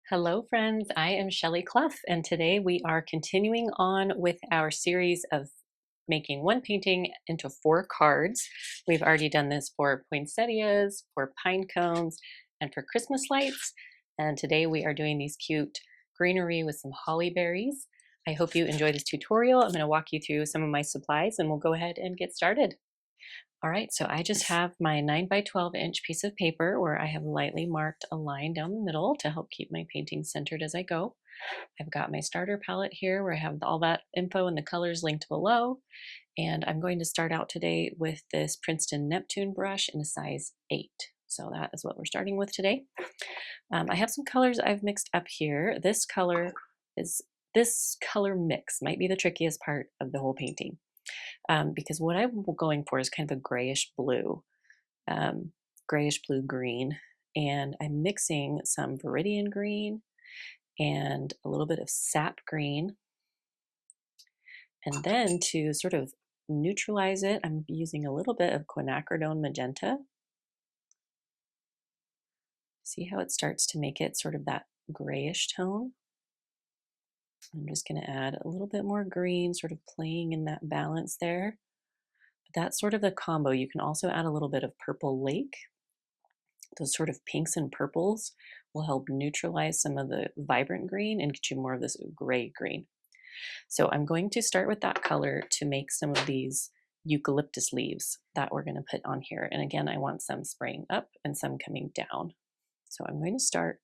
Hello, friends. I am Shelley Clough, and today we are continuing on with our series of making one painting into 4 cards. We've already done this for poinsettias, for pine cones, and for Christmas lights. And today we are doing these cute greenery with some holly berries. I hope you enjoy this tutorial. I'm going to walk you through some of my supplies and we'll go ahead and get started. All right, so I just have my 9 by 12 inch piece of paper where I have lightly marked a line down the middle to help keep my painting centered as I go. I've got my starter palette here where I have all that info and the colors linked below. And I'm going to start out today with this Princeton Neptune brush in a size 8. So that is what we're starting with today. I have some colors I've mixed up here. This color mix might be the trickiest part of the whole painting. Because what I'm going for is kind of a grayish blue green, and I'm mixing some viridian green and a little bit of sap green, and then to sort of neutralize it, I'm using a little bit of quinacridone magenta. See how it starts to make it sort of that grayish tone? I'm just going to add a little bit more green, sort of playing in that balance there. But that's sort of the combo. You can also add a little bit of purple lake. Those sort of pinks and purples will help neutralize some of the vibrant green and get you more of this gray green. So I'm going to start with that color to make some of these eucalyptus leaves that we're going to put on here. And again, I want some spraying up and some coming down. So I'm going to start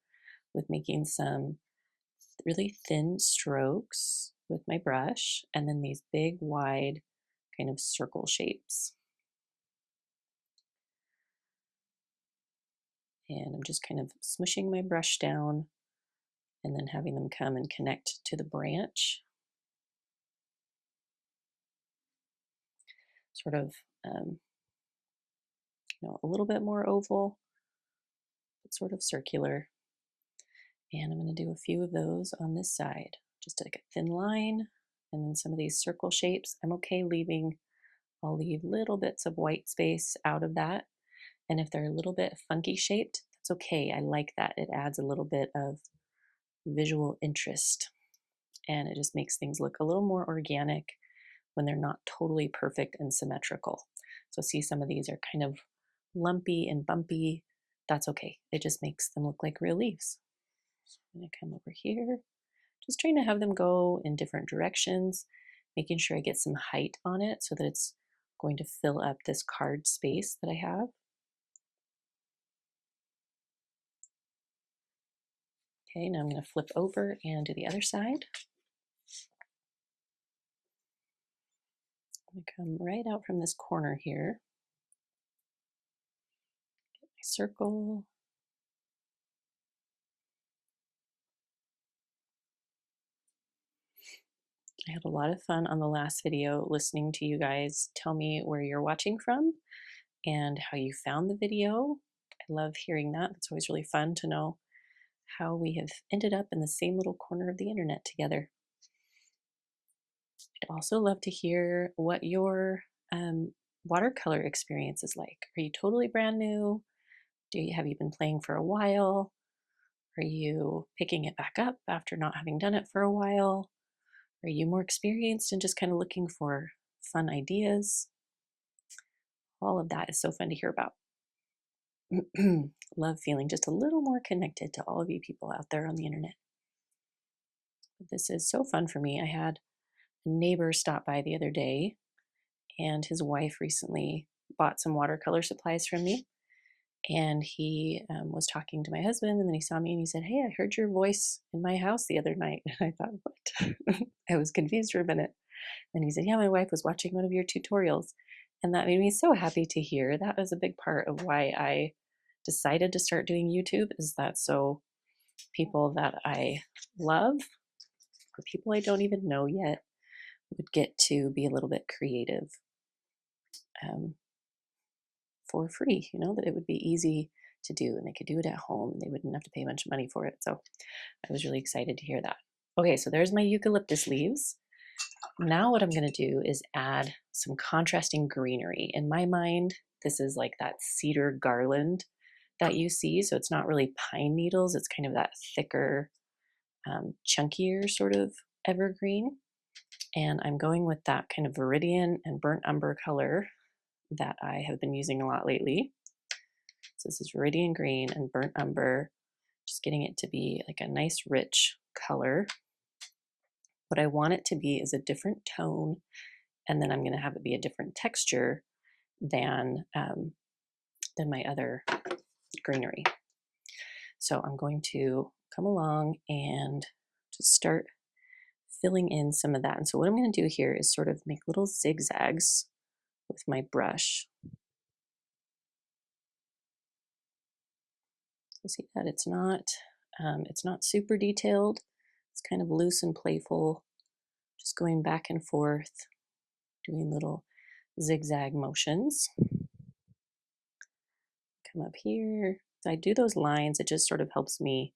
with making some really thin strokes with my brush, and then these big, wide kind of circle shapes. And I'm just kind of smushing my brush down and then having them come and connect to the branch. Sort of, a little bit more oval, but sort of circular. And I'm going to do a few of those on this side, just like a thin line, and then some of these circle shapes. I'm okay I'll leave little bits of white space out of that. And if they're a little bit funky shaped, that's okay. I like that. It adds a little bit of visual interest, and it just makes things look a little more organic when they're not totally perfect and symmetrical. So see, some of these are kind of lumpy and bumpy. That's okay. It just makes them look like real leaves. So I'm going to come over here, just trying to have them go in different directions, making sure I get some height on it so that it's going to fill up this card space that I have. Okay, now I'm going to flip over and do the other side. I'm going to come right out from this corner here. Get my circle. I had a lot of fun on the last video listening to you guys tell me where you're watching from and how you found the video. I love hearing that. It's always really fun to know how we have ended up in the same little corner of the internet together. I'd also love to hear what your watercolor experience is like. Are you totally brand new? Have you been playing for a while? Are you picking it back up after not having done it for a while? Are you more experienced and just kind of looking for fun ideas? All of that is so fun to hear about. Love feeling just a little more connected to all of you people out there on the internet. This is so fun for me. I had a neighbor stop by the other day, and his wife recently bought some watercolor supplies from me. And he was talking to my husband, and then he saw me and he said, "Hey, I heard your voice in my house the other night." And I thought, what? I was confused for a minute. And he said, "Yeah, my wife was watching one of your tutorials." And that made me so happy to hear. That was a big part of why I decided to start doing YouTube, is that so people that I love, or people I don't even know yet, would get to be a little bit creative for free, that it would be easy to do and they could do it at home. They wouldn't have to pay a bunch of money for it. So I was really excited to hear that. Okay, so there's my eucalyptus leaves. Now what I'm going to do is add some contrasting greenery. In my mind, this is like that cedar garland that you see. So it's not really pine needles, it's kind of that thicker, chunkier sort of evergreen. And I'm going with that kind of viridian and burnt umber color that I have been using a lot lately. So this is viridian green and burnt umber, just getting it to be like a nice rich color. What I want it to be is a different tone, and then I'm going to have it be a different texture than my other greenery. So I'm going to come along and just start filling in some of that. And so what I'm going to do here is sort of make little zigzags with my brush. So see that it's not super detailed. It's kind of loose and playful, just going back and forth, doing little zigzag motions. Come up here. So I do those lines. It just sort of helps me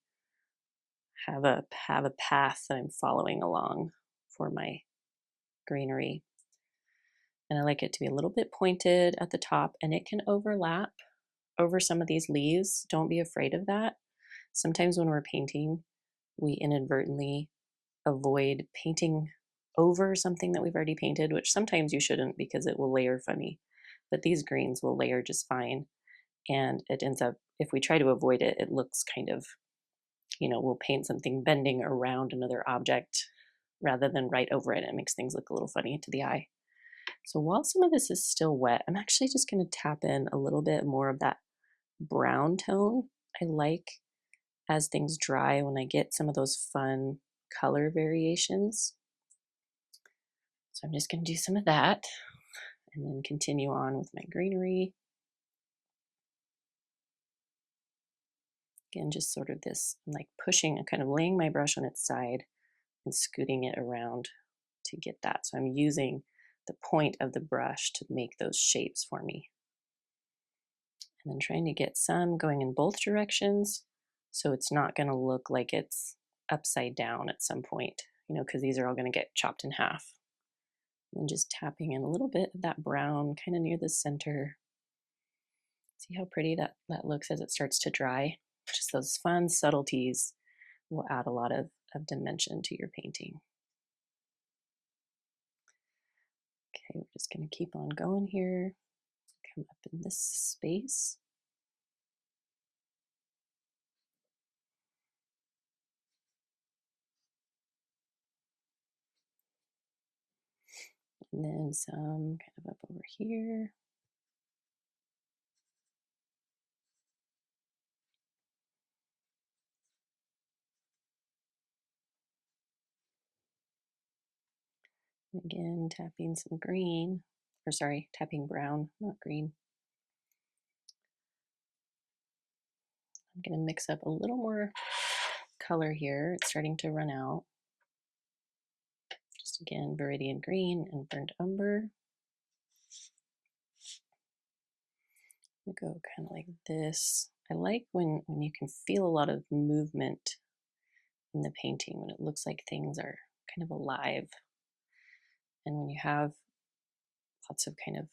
have a path that I'm following along for my greenery. And I like it to be a little bit pointed at the top, and it can overlap over some of these leaves. Don't be afraid of that. Sometimes when we're painting, we inadvertently avoid painting over something that we've already painted, which sometimes you shouldn't because it will layer funny. But these greens will layer just fine. And it ends up, if we try to avoid it, it looks kind of, we'll paint something bending around another object rather than right over it. It makes things look a little funny to the eye. So while some of this is still wet, I'm actually just going to tap in a little bit more of that brown tone. I like as things dry when I get some of those fun color variations. So I'm just going to do some of that and then continue on with my greenery. Again, just sort of this, I'm like pushing and kind of laying my brush on its side and scooting it around to get that. So I'm using the point of the brush to make those shapes for me. And then trying to get some going in both directions so it's not going to look like it's upside down at some point, because these are all going to get chopped in half. And just tapping in a little bit of that brown kind of near the center. See how pretty that looks as it starts to dry? Just those fun subtleties will add a lot of dimension to your painting. Okay, we're just going to keep on going here. Come up in this space. And then some kind of up over here. Again, tapping some green, or sorry, tapping brown, not green. I'm going to mix up a little more color here. It's starting to run out. Just again, viridian green and burnt umber. I'm going to go kind of like this. I like when you can feel a lot of movement in the painting, when it looks like things are kind of alive. And when you have lots of kind of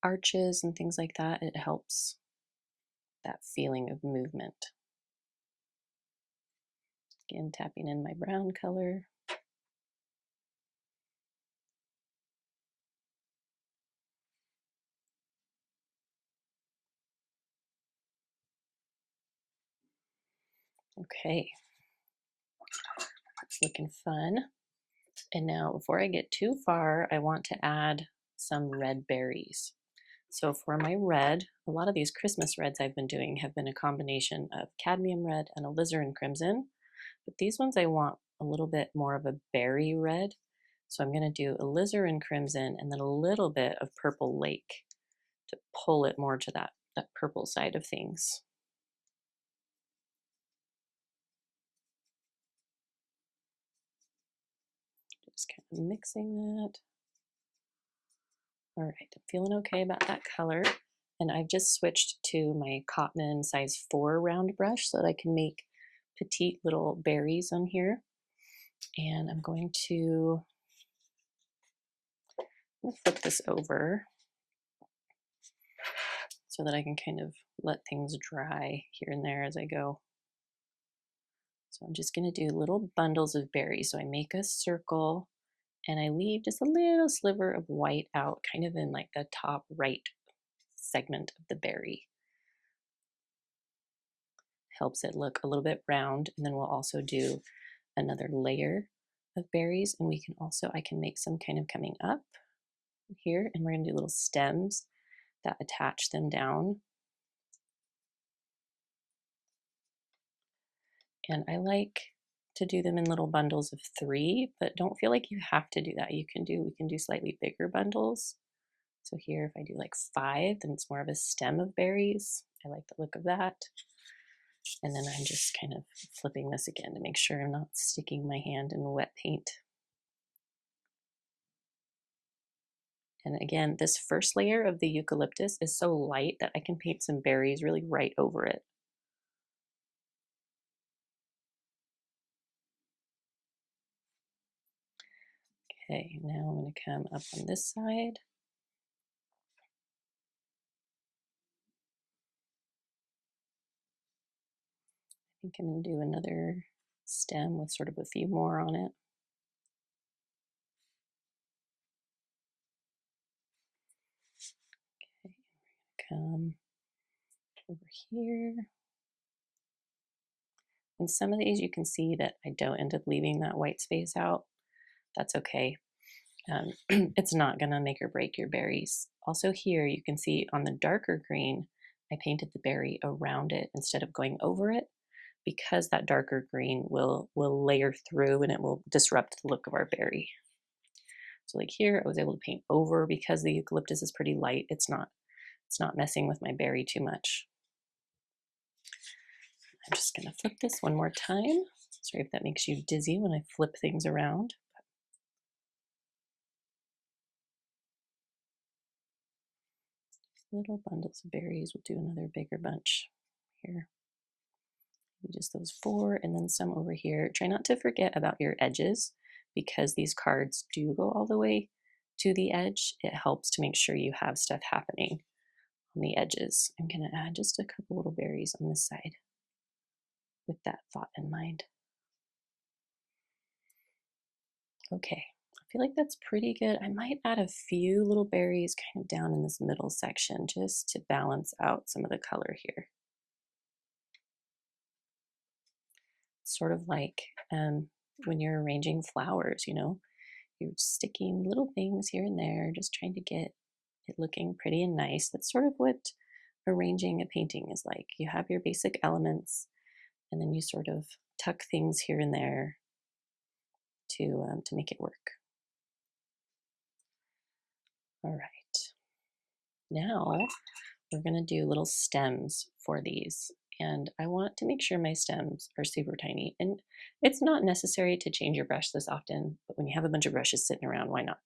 arches and things like that, it helps that feeling of movement. Again, tapping in my brown color. Okay, it's looking fun. And now before I get too far, I want to add some red berries. So for my red, a lot of these Christmas reds I've been doing have been a combination of cadmium red and alizarin crimson. But these ones I want a little bit more of a berry red. So I'm going to do alizarin crimson and then a little bit of purple lake to pull it more to that purple side of things. Just kind of mixing that. All right, I'm feeling okay about that color. And I've just switched to my Cotman size 4 round brush so that I can make petite little berries on here. And I'm going to flip this over. so that I can kind of let things dry here and there as I go. So I'm just going to do little bundles of berries. So I make a circle and I leave just a little sliver of white out, kind of in like the top right segment of the berry. Helps it look a little bit round. And then we'll also do another layer of berries, and we can also, I can make some kind of coming up here, and we're going to do little stems that attach them down. And I like to do them in little bundles of 3, but don't feel like you have to do that. We can do slightly bigger bundles. So here, if I do like 5, then it's more of a stem of berries. I like the look of that. And then I'm just kind of flipping this again to make sure I'm not sticking my hand in wet paint. And again, this first layer of the eucalyptus is so light that I can paint some berries really right over it. Okay, now I'm going to come up on this side. I think I'm going to do another stem with sort of a few more on it. Okay, come over here. And some of these you can see that I don't end up leaving that white space out. That's okay. It's not going to make or break your berries. Also here you can see on the darker green, I painted the berry around it instead of going over it, because that darker green will layer through and it will disrupt the look of our berry. So like here, I was able to paint over because the eucalyptus is pretty light. It's not messing with my berry too much. I'm just gonna flip this one more time. Sorry if that makes you dizzy when I flip things around. Little bundles of berries. We'll do another bigger bunch here. Just those 4 and then some over here. Try not to forget about your edges, because these cards do go all the way to the edge. It helps to make sure you have stuff happening on the edges. I'm going to add just a couple little berries on this side with that thought in mind. Okay, I feel like that's pretty good. I might add a few little berries kind of down in this middle section just to balance out some of the color here. Sort of like when you're arranging flowers, you know, you're sticking little things here and there, just trying to get it looking pretty and nice. That's sort of what arranging a painting is like. You have your basic elements, and then you sort of tuck things here and there to make it work. All right, now we're going to do little stems for these. And I want to make sure my stems are super tiny. And it's not necessary to change your brush this often, but when you have a bunch of brushes sitting around, why not?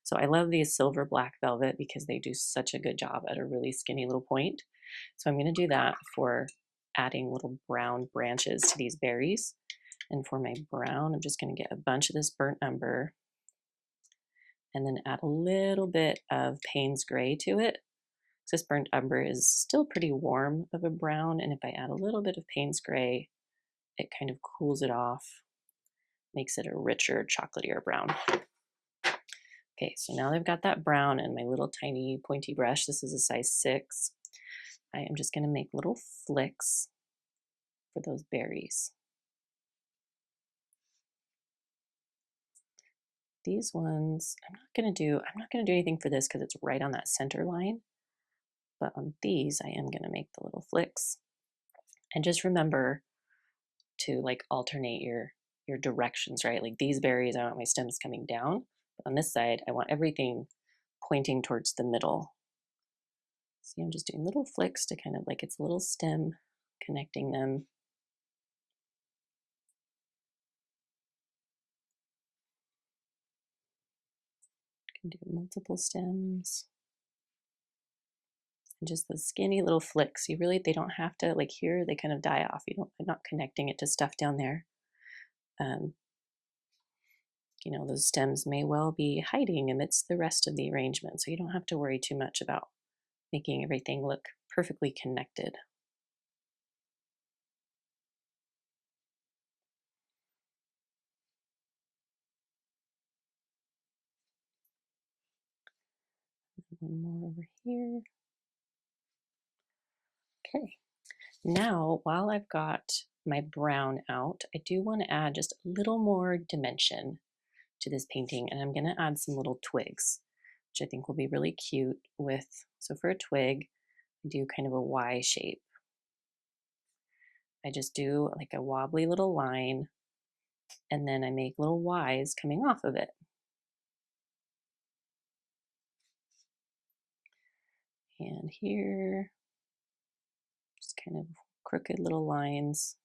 So I love these silver black velvet because they do such a good job at a really skinny little point. So I'm going to do that for adding little brown branches to these berries. And for my brown, I'm just going to get a bunch of this burnt umber and then add a little bit of Payne's gray to it. This burnt umber is still pretty warm of a brown, and if I add a little bit of Payne's gray, it kind of cools it off, makes it a richer, chocolatier brown. Okay, so now I've got that brown and my little tiny pointy brush. This is a size 6. I am just going to make little flicks for those berries. These ones, I'm not going to do anything for this because it's right on that center line. But on these, I am going to make the little flicks. And just remember to like alternate your directions, right? Like these berries, I want my stems coming down. But on this side, I want everything pointing towards the middle. See, I'm just doing little flicks to kind of like it's a little stem connecting them. Can do multiple stems. And just those skinny little flicks. They don't have to, like here, they kind of die off. I'm not connecting it to stuff down there. You know, those stems may well be hiding amidst the rest of the arrangement, so you don't have to worry too much about making everything look perfectly connected. One more over here. Okay. Now, while I've got my brown out, I do want to add just a little more dimension to this painting, and I'm going to add some little twigs, which I think will be really cute with, so for a twig, I do kind of a Y shape. I just do like a wobbly little line, and then I make little Ys coming off of it. And here, just kind of crooked little lines,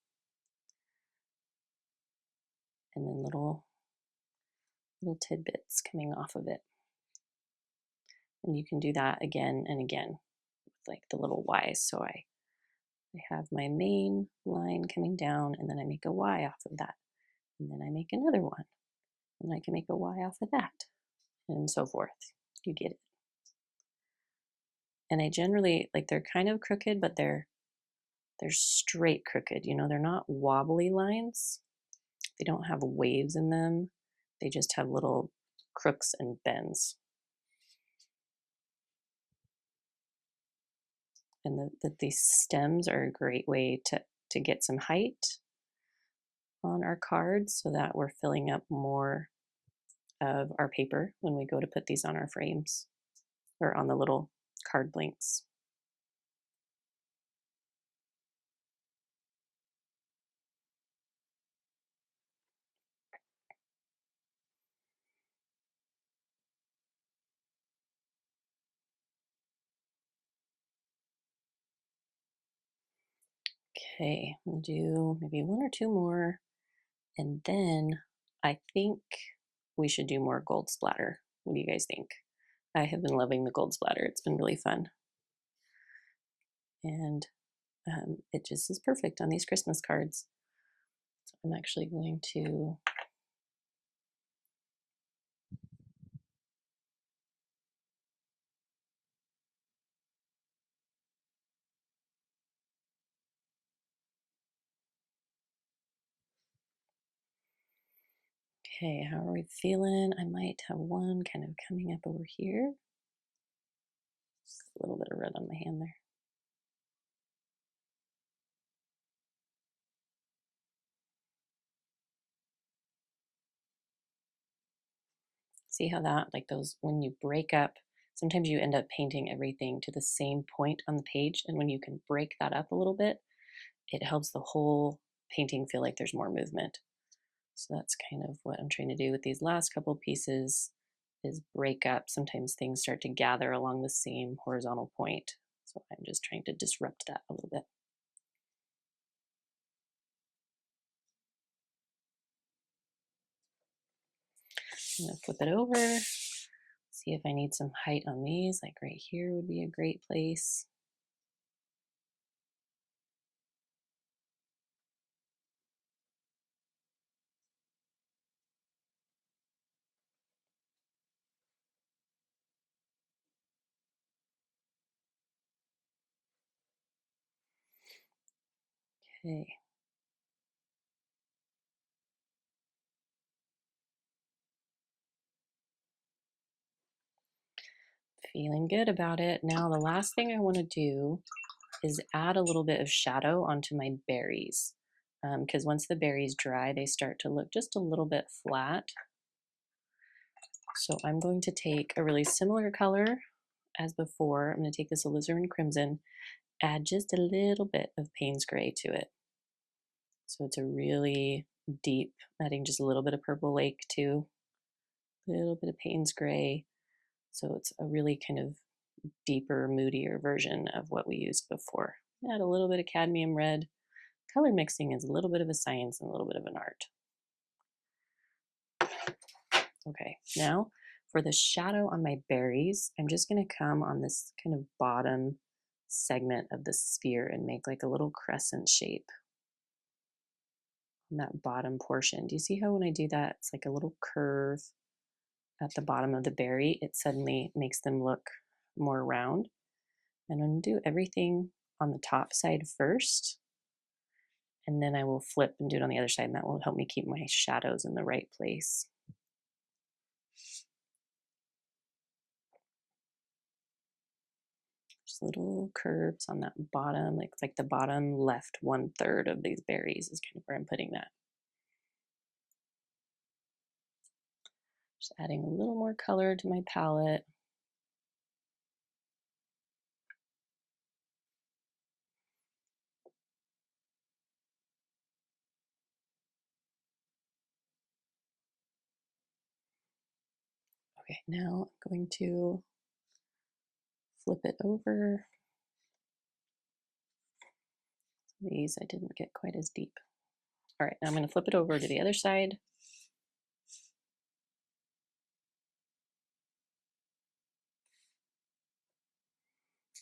and then little tidbits coming off of it. And you can do that again and again with like the little Ys. So I have my main line coming down, and then I make a Y off of that. And then I make another one, and I can make a Y off of that, and so forth. You get it. And I generally, like, they're kind of crooked, but they're straight crooked, you know, they're not wobbly lines. They don't have waves in them. They just have little crooks and bends. And these stems are a great way to get some height on our cards so that we're filling up more of our paper when we go to put these on our frames or on the little card blanks. Okay, we'll do maybe one or two more, and then I think we should do more gold splatter. What do you guys think? I have been loving the gold splatter. It's been really fun. And it just is perfect on these Christmas cards. So I'm actually going to okay, how are we feeling? I might have one kind of coming up over here. A little bit of red on my hand there. See how that, like those, when you break up, sometimes you end up painting everything to the same point on the page, and when you can break that up a little bit, it helps the whole painting feel like there's more movement. So that's kind of what I'm trying to do with these last couple pieces, is break up. Sometimes things start to gather along the same horizontal point. So I'm just trying to disrupt that a little bit. I'm gonna flip it over, see if I need some height on these, like right here would be a great place. Okay. Feeling good about it. Now the last thing I want to do is add a little bit of shadow onto my berries, because once the berries dry, they start to look just a little bit flat. So I'm going to take a really similar color as before. I'm going to take this alizarin crimson, add just a little bit of Payne's gray to it. So it's a really deep, adding just a little bit of purple lake too, a little bit of Payne's gray. So it's a really kind of deeper, moodier version of what we used before. Add a little bit of cadmium red. Color mixing is a little bit of a science and a little bit of an art. Okay, now for the shadow on my berries, I'm just going to come on this kind of bottom segment of the sphere and make like a little crescent shape on that bottom portion. Do you see how when I do that, it's like a little curve at the bottom of the berry? It suddenly makes them look more round. And I'm going to do everything on the top side first, and then I will flip and do it on the other side, and that will help me keep my shadows in the right place. Just little curves on that bottom, like the bottom left 1/3 of these berries is kind of where I'm putting that. Just adding a little more color to my palette. Okay, now I'm going to flip it over. These I didn't get quite as deep. All right, now I'm going to flip it over to the other side.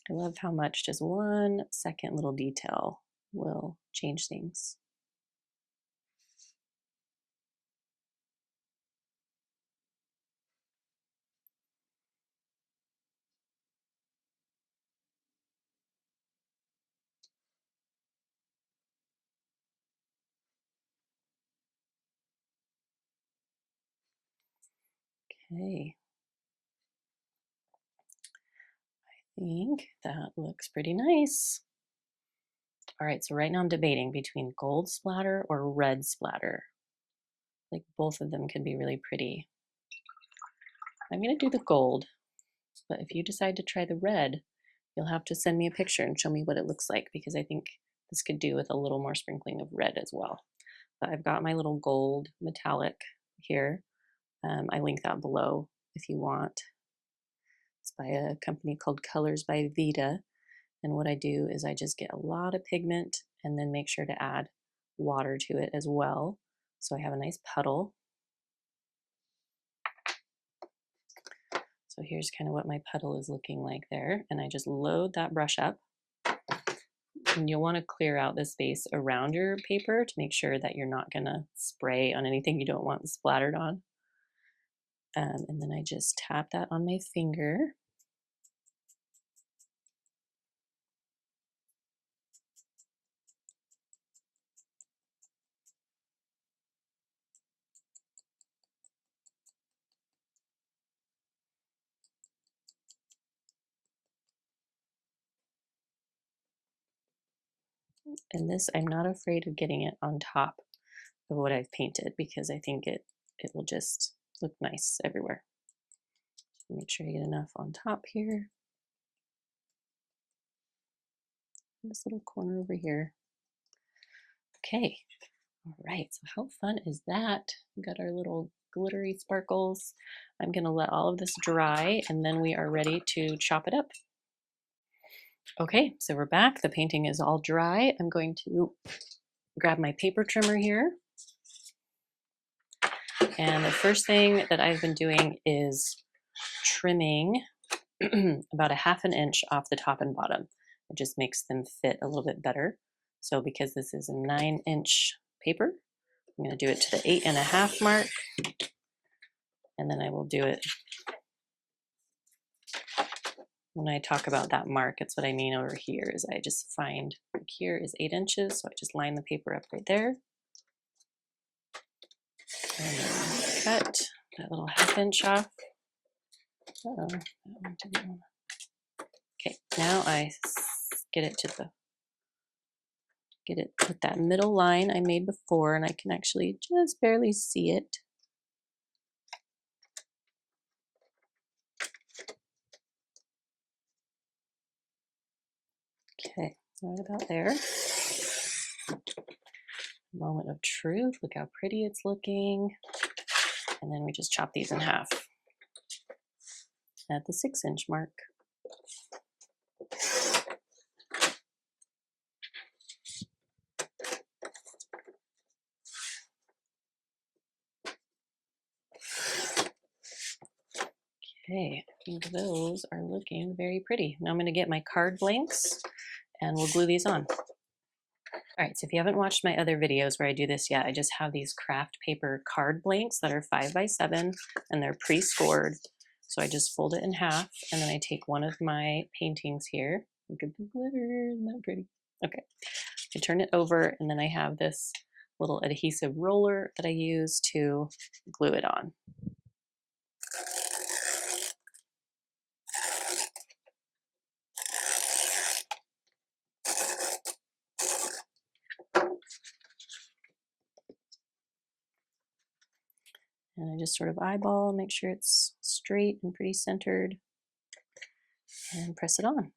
I love how much just 1 second little detail will change things. Okay. I think that looks pretty nice. All right, so right now I'm debating between gold splatter or red splatter. Like both of them can be really pretty. I'm gonna do the gold, but if you decide to try the red, you'll have to send me a picture and show me what it looks like, because I think this could do with a little more sprinkling of red as well. But I've got my little gold metallic here. I link that below if you want. It's by a company called Colors by Vita. And what I do is I just get a lot of pigment and then make sure to add water to it as well. So I have a nice puddle. So here's kind of what my puddle is looking like there. And I just load that brush up. And you'll want to clear out the space around your paper to make sure that you're not going to spray on anything you don't want splattered on. And then I just tap that on my finger. And this, I'm not afraid of getting it on top of what I've painted, because I think it will just look nice everywhere. Make sure you get enough on top here. This little corner over here. Okay, all right, so how fun is that? We've got our little glittery sparkles. I'm gonna let all of this dry, and then we are ready to chop it up. Okay, so we're back. The painting is all dry. I'm going to grab my paper trimmer here. And the first thing that I've been doing is trimming about a 1/2 inch off the top and bottom. It just makes them fit a little bit better. So because this is a 9-inch paper, I'm going to do it to the 8.5 mark, and then I will do it. When I talk about that mark, it's what I mean over here is I just find, like here is 8 inches, so I just line the paper up right there. And then cut that little 1/2 inch off. Uh-oh, that one didn't want to. Okay, now I get it with that middle line I made before, and I can actually just barely see it. Okay, right about there. Moment of truth. Look how pretty it's looking. And then we just chop these in half at the 6-inch mark. Okay, I think those are looking very pretty. Now I'm going to get my card blanks and we'll glue these on. All right, so if you haven't watched my other videos where I do this yet, I just have these craft paper card blanks that are 5x7 and they're pre-scored. So I just fold it in half, and then I take one of my paintings here Look at the glitter, isn't that pretty? Okay, I turn it over and then I have this little adhesive roller that I use to glue it on. And I just sort of eyeball, make sure it's straight and pretty centered, and press it on.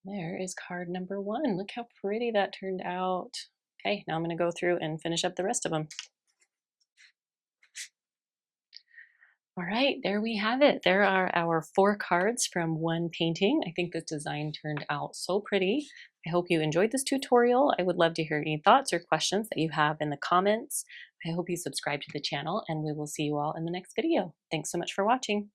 There is card number 1. Look how pretty that turned out. Okay, now I'm going to go through and finish up the rest of them. All right, there we have it. There are our 4 cards from one painting. I think this design turned out so pretty. I hope you enjoyed this tutorial. I would love to hear any thoughts or questions that you have in the comments. I hope you subscribe to the channel, and we will see you all in the next video. Thanks so much for watching.